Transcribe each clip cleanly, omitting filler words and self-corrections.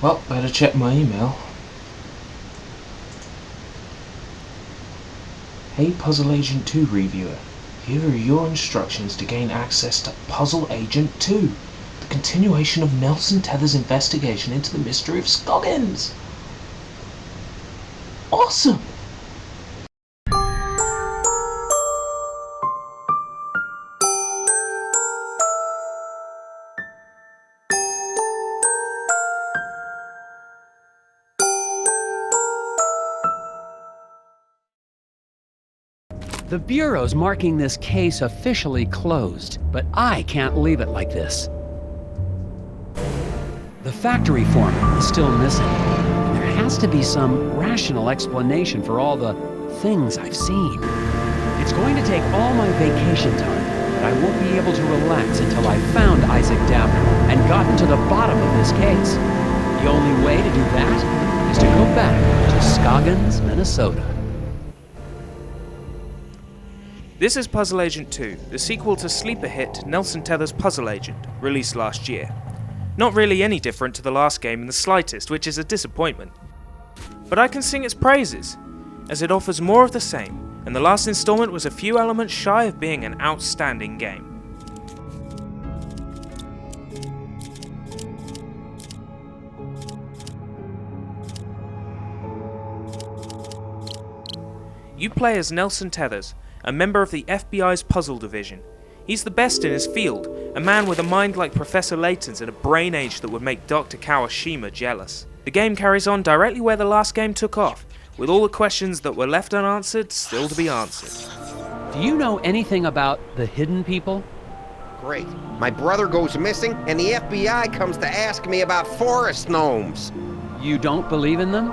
Well, better check my email. Hey Puzzle Agent 2 reviewer, here are your instructions to gain access to Puzzle Agent 2, the continuation of Nelson Tether's investigation into the mystery of Scoggins. Awesome! The Bureau's marking this case officially closed, but I can't leave it like this. The factory foreman is still missing, and there has to be some rational explanation for all the things I've seen. It's going to take all my vacation time, but I won't be able to relax until I've found Isaac Dabner and gotten to the bottom of this case. The only way to do that is to go back to Scoggins, Minnesota. This is Puzzle Agent 2, the sequel to sleeper hit Nelson Tether's Puzzle Agent, released last year. Not really any different to the last game in the slightest, which is a disappointment. But I can sing its praises, as it offers more of the same, and the last installment was a few elements shy of being an outstanding game. You play as Nelson Tether, a member of the FBI's puzzle division. He's the best in his field, a man with a mind like Professor Layton's and a brain age that would make Dr. Kawashima jealous. The game carries on directly where the last game took off, with all the questions that were left unanswered still to be answered. Do you know anything about the hidden people? Great. My brother goes missing, and the FBI comes to ask me about forest gnomes. You don't believe in them?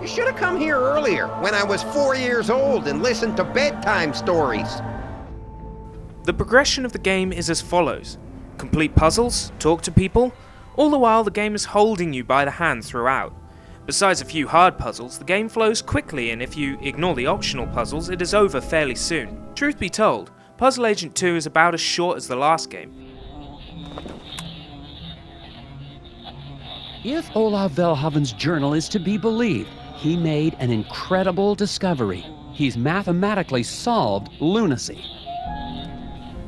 You should have come here earlier, when I was 4 years old, and listened to bedtime stories. The progression of the game is as follows. Complete puzzles, talk to people, all the while the game is holding you by the hand throughout. Besides a few hard puzzles, the game flows quickly, and if you ignore the optional puzzles, it is over fairly soon. Truth be told, Puzzle Agent 2 is about as short as the last game. If Olav Velhaven's journal is to be believed, he made an incredible discovery. He's mathematically solved lunacy.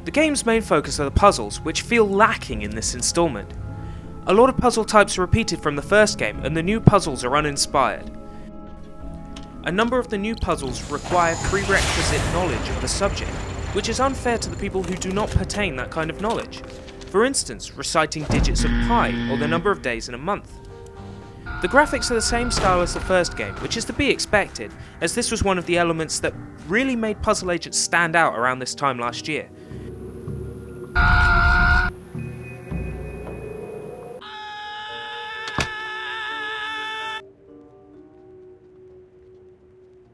The game's main focus are the puzzles, which feel lacking in this installment. A lot of puzzle types are repeated from the first game, and the new puzzles are uninspired. A number of the new puzzles require prerequisite knowledge of the subject, which is unfair to the people who do not pertain that kind of knowledge. For instance, reciting digits of pi, or the number of days in a month. The graphics are the same style as the first game, which is to be expected, as this was one of the elements that really made Puzzle Agent stand out around this time last year.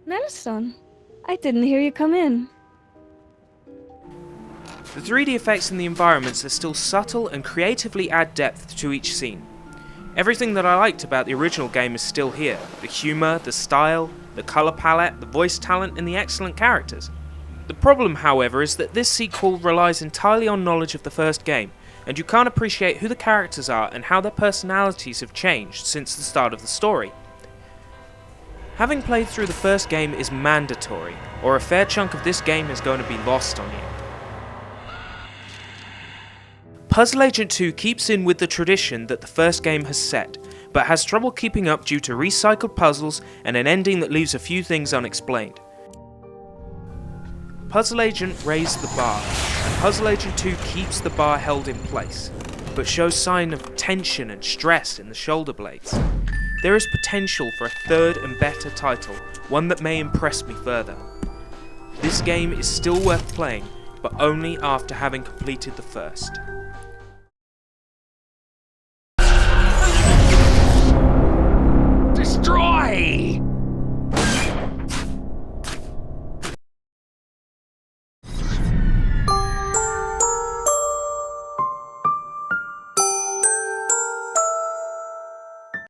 Nelson, I didn't hear you come in. The 3D effects in the environments are still subtle and creatively add depth to each scene. Everything that I liked about the original game is still here. The humour, the style, the colour palette, the voice talent, and the excellent characters. The problem, however, is that this sequel relies entirely on knowledge of the first game, and you can't appreciate who the characters are and how their personalities have changed since the start of the story. Having played through the first game is mandatory, or a fair chunk of this game is going to be lost on you. Puzzle Agent 2 keeps in with the tradition that the first game has set, but has trouble keeping up due to recycled puzzles and an ending that leaves a few things unexplained. Puzzle Agent raised the bar, and Puzzle Agent 2 keeps the bar held in place, but shows sign of tension and stress in the shoulder blades. There is potential for a third and better title, one that may impress me further. This game is still worth playing, but only after having completed the first.